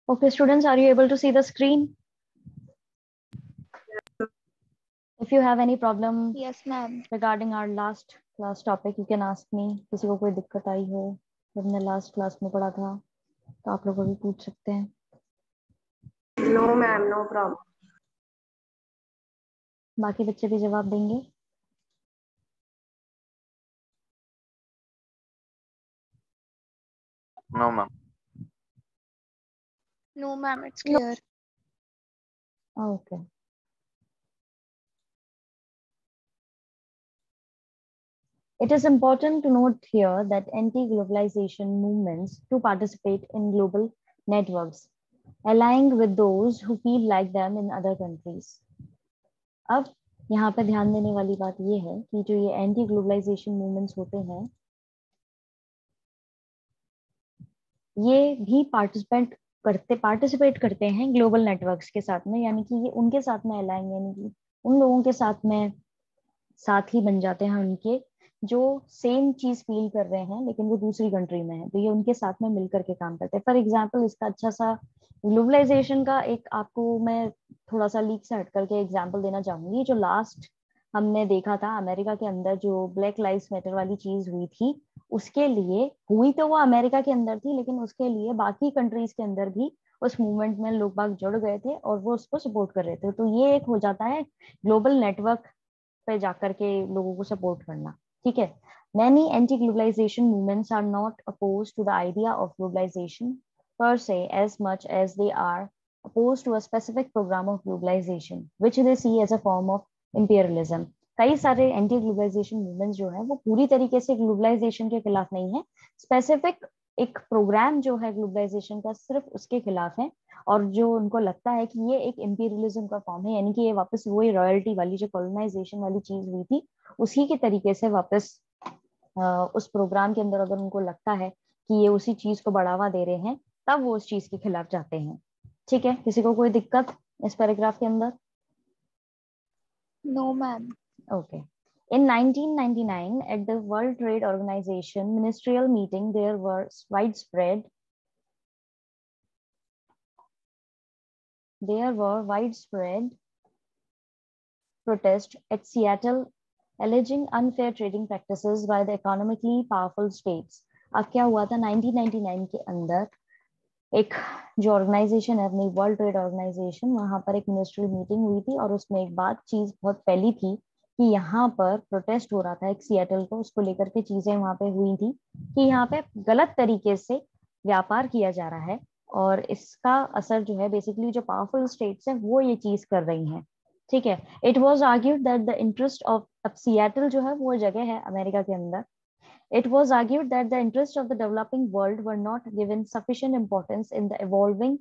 Okay, students, are you able to see the screen? If you have any problem Yes, ma'am. regarding our last class topic, you can ask me. किसी को कोई दिक्कत आई हो जब हमने last class में पढ़ा था तो आप लोग भी पूछ सकते हैं. No ma'am, no problem. बाकी बच्चे भी जवाब देंगे. No, ma'am. No, ma'am, it's clear. Okay. It is important to note here that anti-globalization movements to participate in global networks, aligning with those who feel like them in other countries. अब यहाँ पे ध्यान देने वाली बात ये है कि जो ये एंटी ग्लोबलाइजेशन मूवमेंट्स होते हैं ये भी पार्टिसिपेट करते हैं ग्लोबल नेटवर्क्स के साथ में, यानी कि ये उनके साथ में अलाइन, यानी कि उन लोगों के साथ में साथी बन जाते हैं उनके जो सेम चीज फील कर रहे हैं लेकिन वो दूसरी कंट्री में है, तो ये उनके साथ में मिलकर के काम करते हैं. फॉर एग्जाम्पल इसका अच्छा सा ग्लोबलाइजेशन का एक आपको मैं थोड़ा सा लीक से हट करके एग्जाम्पल देना चाहूंगी. जो लास्ट हमने देखा था अमेरिका के अंदर जो ब्लैक लाइव्स मैटर वाली चीज हुई थी, उसके लिए हुई तो वो अमेरिका के अंदर थी, लेकिन उसके लिए बाकी कंट्रीज के अंदर भी उस मूवमेंट में लोग बाग जुड़ गए थे और वो उसको सपोर्ट कर रहे थे. तो ये एक हो जाता है ग्लोबल नेटवर्क पे जाकर के लोगों को सपोर्ट करना. ठीक है. Many anti-globalization movements are not opposed to the idea of globalization per se as much as they are opposed to a specific program of globalization, which they see as a form of imperialism. कई सारे anti globalisation movements जो है वो पूरी तरीके से globalisation के खिलाफ नहीं है, स्पेसिफिक एक प्रोग्राम जो है ग्लोबलाइजेशन का सिर्फ उसके खिलाफ है, और जो उनको लगता है कि ये एक इंपीरियलिज्म का फॉर्म है, यानी कि ये वापस वही रॉयल्टी वाली जो कॉलोनाइजेशन वाली चीज हुई थी उसी के तरीके से वापस उस प्रोग्राम के अंदर अगर उनको लगता है कि ये उसी चीज को बढ़ावा दे रहे हैं तब वो उस चीज के खिलाफ जाते हैं. ठीक है. किसी को कोई दिक्कत इस पैराग्राफ के अंदर? No, ma'am. Okay. In 1999, at the World Trade Organization ministerial meeting, there were widespread protests at Seattle alleging unfair trading practices by the economically powerful states. अब क्या हुआ था 1999 के अंदर एक जो ऑर्गेनाइजेशन है अपनी वर्ल्ड ट्रेड ऑर्गेनाइजेशन, वहां पर एक मिनिस्ट्रियल मीटिंग हुई थी और उसमें एक बात चीज बहुत फैली थी कि यहाँ पर प्रोटेस्ट हो रहा था एक सियाटल को, उसको लेकर के चीजें वहां पे हुई थी कि यहाँ पे गलत तरीके से व्यापार किया जा रहा है और इसका असर जो है बेसिकली जो पावरफुल स्टेट्स हैं वो ये चीज कर रही हैं. ठीक है. It was argued that the interest of, अब सियाटल जो है वो जगह है अमेरिका के अंदर, it was argued that the interests of the developing world were not given sufficient importance in the evolving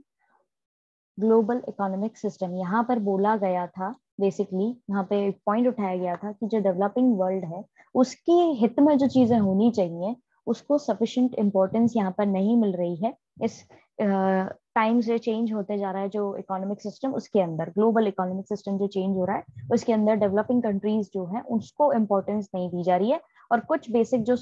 global economic system. यहाँ पर बोला गया था बेसिकली, यहाँ पे एक पॉइंट उठाया गया था कि जो डेवलपिंग वर्ल्ड है उसके हित में जो चीजें होनी चाहिए उसको सफिशिएंट इम्पोर्टेंस यहाँ पर नहीं मिल रही है. इस टाइम से चेंज होते जा रहा है जो इकोनॉमिक सिस्टम, उसके अंदर ग्लोबल इकोनॉमिक सिस्टम जो चेंज हो रहा है उसके अंदर डेवलपिंग कंट्रीज जो है उसको इम्पोर्टेंस नहीं दी जा रही है और कुछ बेसिक जो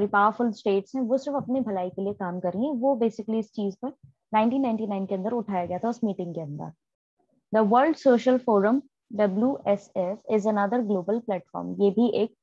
पावरफुल स्टेट्स हैं वो सिर्फ अपनी भलाई के लिए काम कर रही हैं. वो बेसिकली इस चीज पर 1999 के अंदर उठाया गया था उस मीटिंग के अंदर. The world social forum WSF is another global platform. ये भी एक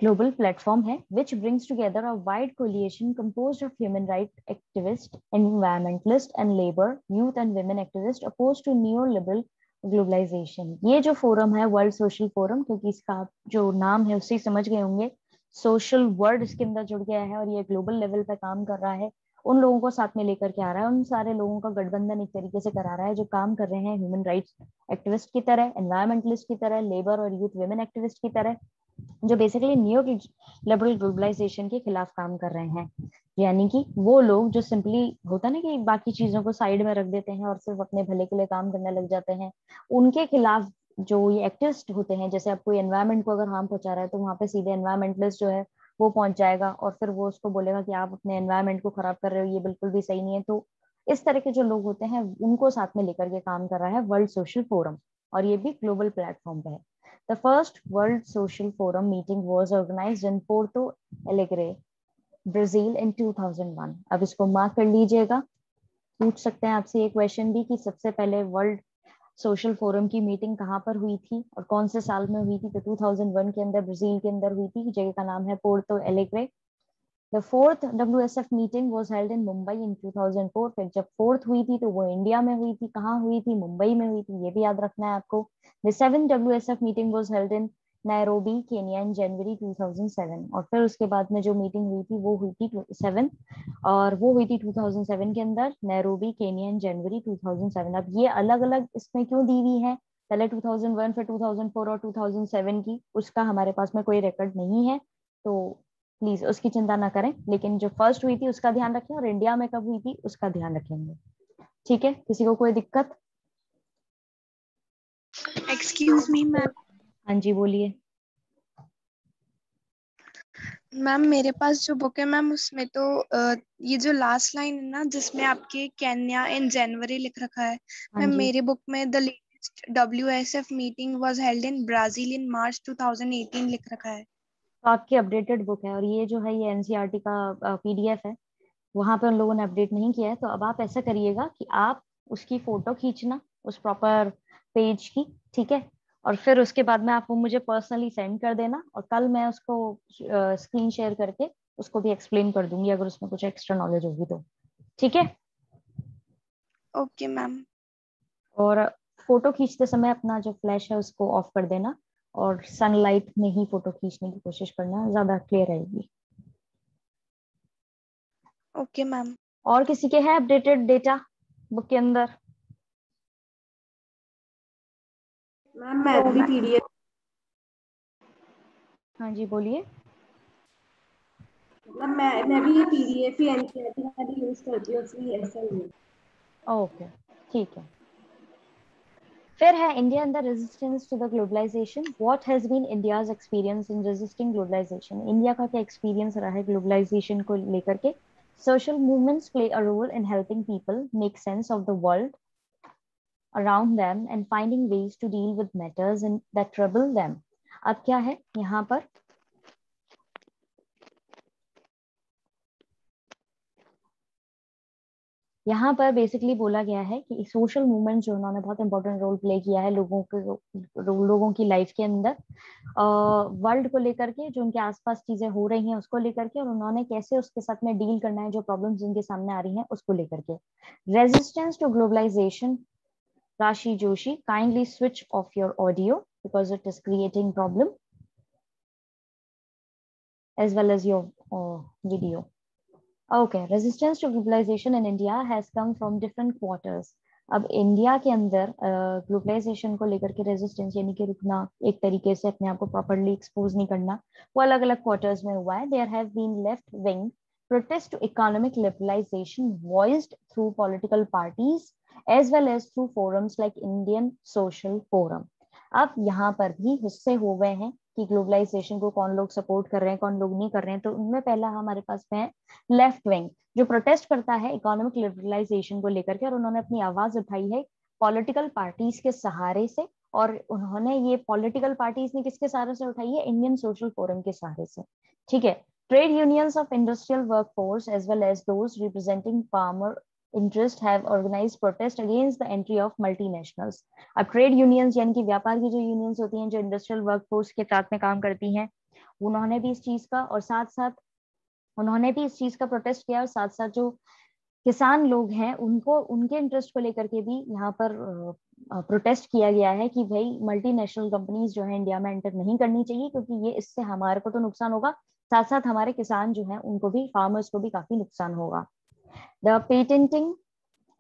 global platform है which brings together a wide coalition composed of human rights activists, environmentalists and labor, youth and women activists opposed to neoliberal globalization. ये जो forum है world social forum, क्योंकि इसका जो नाम है उससे समझ गए होंगे सोशल वर्ड इसके अंदर जुड़ गया है और ये ग्लोबल लेवल पे काम कर रहा है, उन लोगों को साथ में लेकर के आ रहा है, उन सारे लोगों का गठबंधन एक तरीके से करा रहा है जो काम कर रहे हैं ह्यूमन राइट्स एक्टिविस्ट की तरह, एनवायरमेंटलिस्ट की तरह, लेबर और यूथ वुमेन एक्टिविस्ट की तरह, जो बेसिकली न्यू लिबरल ग्लोबलाइजेशन के खिलाफ काम कर रहे हैं. यानी कि वो लोग जो सिंपली होता ना कि बाकी चीजों को साइड में रख देते हैं और सिर्फ अपने भले के लिए काम करने लग जाते हैं, उनके खिलाफ जो ये एक्टिविस्ट होते हैं, जैसे अब कोई एनवायरमेंट को अगर हार्म पहुंचा रहा है तो वहां पे सीधे एनवायरमेंटलिस्ट जो है वो पहुंच जाएगा और फिर वो उसको बोलेगा कि आप अपने एनवायरमेंट को खराब कर रहे हो, ये बिल्कुल भी सही नहीं है. तो इस तरह के जो लोग होते हैं उनको साथ में लेकर के काम कर रहा है वर्ल्ड सोशल फोरम, और ये भी ग्लोबल प्लेटफॉर्म पे है. The first World Social Forum meeting was organized in Porto Alegre, Brazil in 2001. अब इसको मार्क कर लीजिएगा. पूछ सकते हैं आपसे ये क्वेश्चन भी कि सबसे पहले वर्ल्ड सोशल फोरम की मीटिंग कहाँ पर हुई थी और कौन से साल में हुई थी? तो 2001 के अंदर ब्राजील के अंदर हुई थी, जगह का नाम है Porto Alegre. The fourth WSF meeting was held in Mumbai in 2004। फिर जब फोर्थ हुई थी तो वो इंडिया में हुई थी। कहाँ हुई थी? मुंबई में हुई थी, ये भी याद रखना है आपको। The seventh WSF meeting was held in Nairobi Kenya in January 2007। और फिर उसके बाद में जो मीटिंग हुई थी वो हुई थी सेवन, और वो हुई थी 2007 के अंदर नैरोबी केनिया इन जनवरी 2007। अब ये अलग अलग इसमें क्यों दी हुई है, पहले 2001 फिर 2004 और 2007 की, उसका हमारे पास में कोई रिकॉर्ड नहीं है, तो प्लीज उसकी चिंता ना करें। लेकिन जो फर्स्ट हुई थी उसका ध्यान रखें और इंडिया में कब हुई थी उसका ध्यान रखेंगे। ठीक है, किसी को कोई दिक्कत? Excuse me ma'am. हाँ जी बोलिए। मैम मेरे पास जो बुक है मैम उसमें तो ये जो लास्ट लाइन है ना जिसमें आपके केन्या इन जनवरी लिख रखा है, हाँ मैम जी, मेरे बुक में the latest WSF meeting was held in Brazil in March 2018 लिख रखा है। तो आपकी अपडेटेड बुक है और ये जो है ये एनसीईआरटी का PDF है, वहां पे उन लोगों ने अपडेट नहीं किया है। तो अब आप ऐसा करिएगा कि आप उसकी फोटो खींचना उस प्रॉपर पेज की, ठीक है, और फिर उसके बाद में आप वो मुझे पर्सनली सेंड कर देना और कल मैं उसको स्क्रीन शेयर करके उसको भी एक्सप्लेन कर दूंगी अगर उसमें कुछ एक्स्ट्रा नॉलेज होगी तो। ठीक है। Okay ma'am. और फोटो खींचते समय अपना जो फ्लैश है उसको ऑफ कर देना और सनलाइट में ही फोटो खींचने की कोशिश करना, ज्यादा क्लियर रहेगी। Okay ma'am. और किसी के है अपडेटेड डेटा बुक के अंदर? मैम मैं भी PDF। हाँ जी बोलिए। मतलब मैं भी ये PDF ही एनसीईआरटी का भी यूज करती हूँ, इसलिए ऐसा ही है। ओके, ठीक है। फिर है India in the resistance to the globalisation. What has been India's experience in resisting globalisation? India का क्या एक्सपीरियंस रहा है ग्लोबलाइजेशन को लेकर के? Social movements play a role in helping people make sense of the world around them and finding ways to deal with matters that trouble them. अब क्या है यहाँ पर? यहाँ पर बेसिकली बोला गया है कि सोशल मूवमेंट जो उन्होंने बहुत इंपॉर्टेंट रोल प्ले किया है लोगों की लाइफ के अंदर, वर्ल्ड को लेकर के, जो उनके आसपास चीजें हो रही हैं उसको लेकर के, और उन्होंने कैसे उसके साथ में डील करना है जो प्रॉब्लम्स उनके सामने आ रही हैं उसको लेकर के। Resistance to globalisation. Rashi Joshi, kindly switch off your audio because it is creating problem as well as your video. Okay, resistance to globalization in India has come from different quarters. अब India के अंदर globalisation को लेकर के resistance यानी कि रुकना, एक तरीके से अपने आप को प्रॉपरली एक्सपोज नहीं करना, वो अलग अलग क्वार्टर्स में हुआ है। There have been left wing protest to economic liberalization voiced through political parties as well as through forums like Indian Social Forum. अब यहाँ पर भी हिस्से हो गए हैं कि ग्लोबलाइजेशन को कौन लोग सपोर्ट कर रहे हैं कौन लोग नहीं कर रहे हैं। तो उनमें पहला हमारे पास में है लेफ्ट विंग, जो प्रोटेस्ट करता है इकोनॉमिक लिबरलाइजेशन को लेकर के, और उन्होंने अपनी आवाज उठाई है पॉलिटिकल पार्टीज के सहारे से। और उन्होंने ये पॉलिटिकल पार्टीज ने किसके सहारे से उठाई है? इंडियन सोशल फोरम के सहारे से। ठीक है। Trade unions of industrial workforce as well as those representing farmer interest have organized protest against the entry of multinationals. अब ट्रेड यूनियंस यानी कि व्यापार की जो यूनियंस होती हैं जो इंडस्ट्रियल वर्कफोर्स के साथ में काम करती हैं, उन्होंने भी इस चीज का और साथ साथ उन्होंने भी इस चीज का प्रोटेस्ट किया, और साथ साथ जो किसान लोग हैं उनको उनके इंटरेस्ट को लेकर के भी यहाँ पर प्रोटेस्ट किया गया है कि भाई मल्टीनेशनल कंपनीज जो है इंडिया में एंटर नहीं करनी चाहिए, क्योंकि ये इससे हमारे को तो नुकसान होगा, साथ साथ हमारे किसान जो हैं उनको भी, फार्मर्स को भी काफी नुकसान होगा। The patenting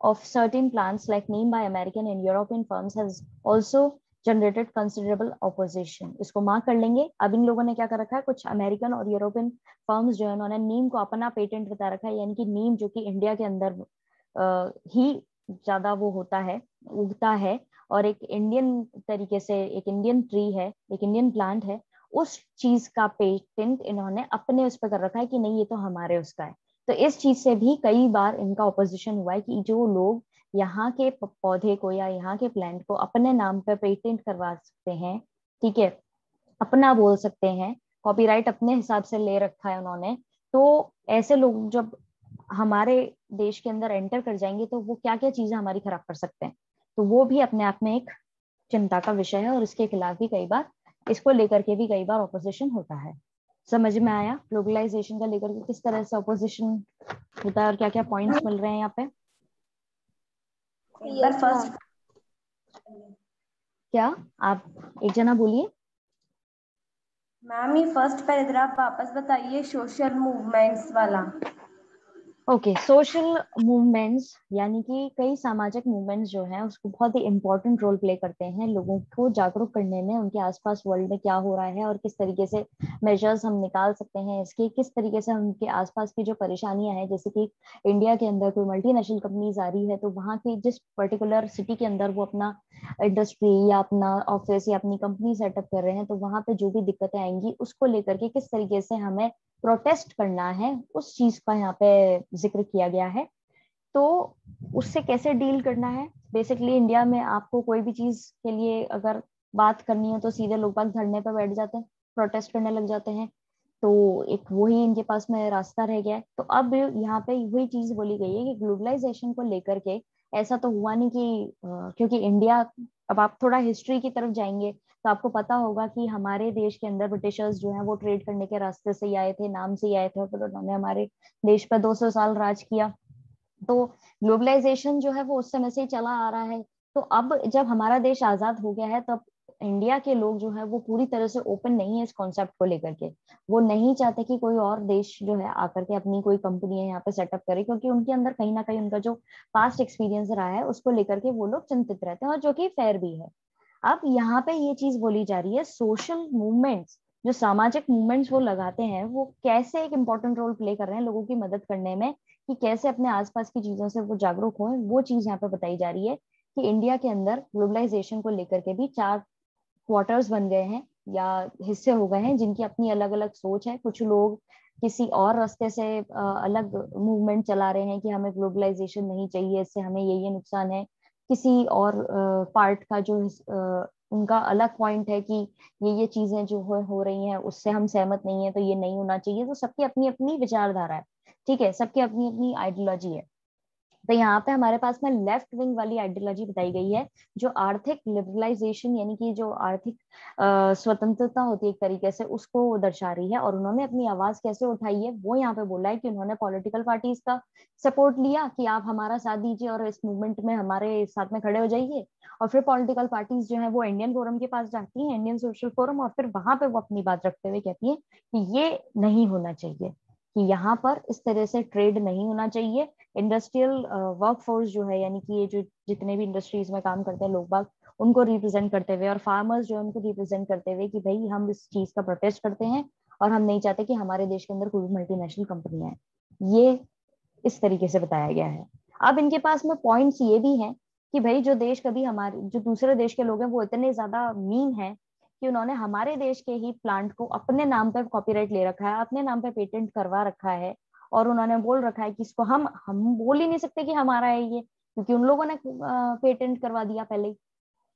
of certain plants like named by American and European firms has also generated considerable opposition. इसको मार्क कर लेंगे। अब इन लोगों ने क्या कर रखा है, कुछ अमेरिकन और यूरोपियन फर्म्स जो है उन्होंने नीम को अपना पेटेंट बता रखा है, यानी कि नीम जो कि इंडिया के अंदर ही ज्यादा वो होता है, उगता है, और एक इंडियन तरीके से एक इंडियन ट्री है, एक इंडियन प्लांट है, उस चीज का पेटेंट इन्होंने अपने उस पर कर रखा है कि नहीं ये तो हमारे उसका है। तो इस चीज से भी कई बार इनका ऑपोजिशन हुआ है कि जो लोग यहाँ के पौधे को या यहाँ के प्लांट को अपने नाम पर पेटेंट करवा सकते हैं, ठीक है, अपना बोल सकते हैं, कॉपीराइट अपने हिसाब से ले रखा है उन्होंने, तो ऐसे लोग जब हमारे देश के अंदर एंटर कर जाएंगे तो वो क्या क्या चीजें हमारी खराब कर सकते हैं। तो वो भी अपने आप में एक चिंता का विषय है और इसके खिलाफ भी कई बार, इसको लेकर के भी कई बार ऑपोजिशन होता है। समझ में आया ग्लोबलाइजेशन का लेकर के किस तरह से ऑपोजिशन होता है और क्या क्या पॉइंट्स मिल रहे हैं यहाँ पे? यस फर्स्ट क्या आप एक जना बोलिए। मैम, ये फर्स्ट पैराग्राफ वापस बताइए, सोशल मूवमेंट्स वाला। ओके, सोशल मूवमेंट्स यानी कि कई सामाजिक मूवमेंट्स जो हैं उसको बहुत ही इंपॉर्टेंट रोल प्ले करते हैं लोगों को जागरूक करने में, उनके आसपास वर्ल्ड में क्या हो रहा है और किस तरीके से मेजर्स हम निकाल सकते हैं इसके, किस तरीके से हम उनके आसपास की जो परेशानियां हैं, जैसे कि इंडिया के अंदर कोई मल्टीनेशनल कंपनीज आ रही है तो वहाँ की जिस पर्टिकुलर सिटी के अंदर वो अपना इंडस्ट्री या अपना ऑफिस या अपनी कंपनी सेटअप कर रहे हैं तो वहाँ पे जो भी दिक्कतें आएंगी उसको लेकर के किस तरीके से हमें प्रोटेस्ट करना है, उस चीज का यहाँ पे जिक्र किया गया है। तो उससे कैसे डील करना है, बेसिकली इंडिया में आपको कोई भी चीज के लिए अगर बात करनी हो तो सीधे लोग बाग धरने पर बैठ जाते हैं, प्रोटेस्ट करने लग जाते हैं। तो एक वही इनके पास में रास्ता रह गया है। तो अब यहाँ पे वही चीज बोली गई है कि ग्लोबलाइजेशन को लेकर के ऐसा तो हुआ नहीं कि क्योंकि इंडिया, अब आप थोड़ा हिस्ट्री की तरफ जाएंगे तो आपको पता होगा कि हमारे देश के अंदर ब्रिटिशर्स जो हैं वो ट्रेड करने के रास्ते से ही आए थे, नाम से ही आए थे और फिर उन्होंने हमारे देश पर 200 साल राज किया। तो ग्लोबलाइजेशन जो है वो उस समय से ही चला आ रहा है। तो अब जब हमारा देश आजाद हो गया है तो अब इंडिया के लोग जो है वो पूरी तरह से ओपन नहीं है इस कॉन्सेप्ट को लेकर के। वो नहीं चाहते कि कोई और देश जो है आकर के अपनी कोई कंपनी है यहाँ पे सेटअप करे, क्योंकि उनके अंदर कहीं ना कहीं उनका जो पास्ट एक्सपीरियंस रहा है उसको लेकर के वो लोग चिंतित रहते हैं, और जो कि फेयर भी है। अब यहाँ पे ये चीज बोली जा रही है, सोशल मूवमेंट्स, जो सामाजिक मूवमेंट्स वो लगाते हैं वो कैसे एक इम्पोर्टेंट रोल प्ले कर रहे हैं लोगों की मदद करने में, कि कैसे अपने आसपास की चीजों से वो जागरूक हो, वो चीज यहाँ पे बताई जा रही है। कि इंडिया के अंदर ग्लोबलाइजेशन को लेकर के भी 4 क्वार्टर्स बन गए हैं या हिस्से हो गए हैं जिनकी अपनी अलग अलग सोच है। कुछ लोग किसी और रास्ते से अलग मूवमेंट चला रहे हैं कि हमें ग्लोबलाइजेशन नहीं चाहिए, इससे हमें ये नुकसान है। किसी और पार्ट का जो उनका अलग पॉइंट है कि ये चीजें जो हो रही हैं उससे हम सहमत नहीं है तो ये नहीं होना चाहिए। तो सबकी अपनी अपनी विचारधारा है, ठीक है, सबकी अपनी अपनी आइडियोलॉजी है। तो यहाँ पे हमारे पास में लेफ्ट विंग वाली आइडियोलॉजी बताई गई है, जो आर्थिक लिबरलाइजेशन यानी कि जो आर्थिक स्वतंत्रता होती है एक तरीके से, उसको वो दर्शा रही है। और उन्होंने अपनी आवाज कैसे उठाई है वो यहाँ पे बोला है कि उन्होंने पॉलिटिकल पार्टीज का सपोर्ट लिया कि आप हमारा साथ दीजिए और इस मूवमेंट में हमारे साथ में खड़े हो जाइए। और फिर पॉलिटिकल पार्टीज जो है वो इंडियन फोरम के पास जाती है, इंडियन सोशल फोरम, और फिर वहां पे वो अपनी बात रखते हुए कहती है कि ये नहीं होना चाहिए, कि यहाँ पर इस तरह से ट्रेड नहीं होना चाहिए। इंडस्ट्रियल वर्कफोर्स जो है यानी कि ये जो जितने भी इंडस्ट्रीज में काम करते हैं लोग बाग, उनको रिप्रेजेंट करते हुए, और फार्मर्स जो है उनको रिप्रेजेंट करते हुए कि भाई हम इस चीज का प्रोटेस्ट करते हैं और हम नहीं चाहते कि हमारे देश के अंदर कोई मल्टीनेशनल कंपनियां हैं। ये इस तरीके से बताया गया है। अब इनके पास में पॉइंट्स ये भी हैं कि भाई जो देश कभी हमारे, जो दूसरे देश के लोग हैं वो इतने ज्यादा मीन हैं कि उन्होंने हमारे देश के ही प्लांट को अपने नाम पर कॉपीराइट ले रखा है, अपने नाम पे पेटेंट करवा रखा है, और उन्होंने बोल रखा है कि इसको हम बोल ही नहीं सकते कि हमारा है ये, क्योंकि उन लोगों ने पेटेंट करवा दिया पहले ही।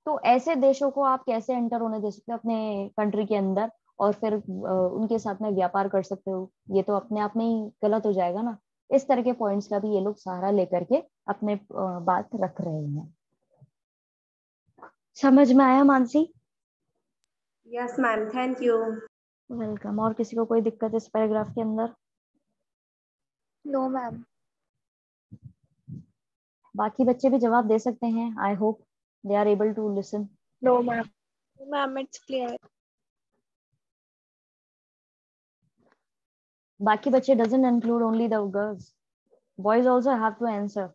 तो ऐसे देशों को आप कैसे एंटर होने दे सकते हो अपने कंट्री के अंदर और फिर उनके साथ में व्यापार कर सकते हो? ये तो अपने आप में ही गलत हो जाएगा ना। इस तरह के पॉइंट्स का भी ये लोग सहारा लेकर के अपने बात रख रहे हैं। समझ में आया Mansi? Yes ma'am, thank you. Welcome. और किसी को कोई दिक्कत इस पैराग्राफ के अंदर? No ma'am. बाकी बच्चे भी जवाब दे सकते हैं, I hope they are able to listen. No ma'am. Ma'am it's clear. बाकी बच्चे doesn't include only the girls, boys also have to answer.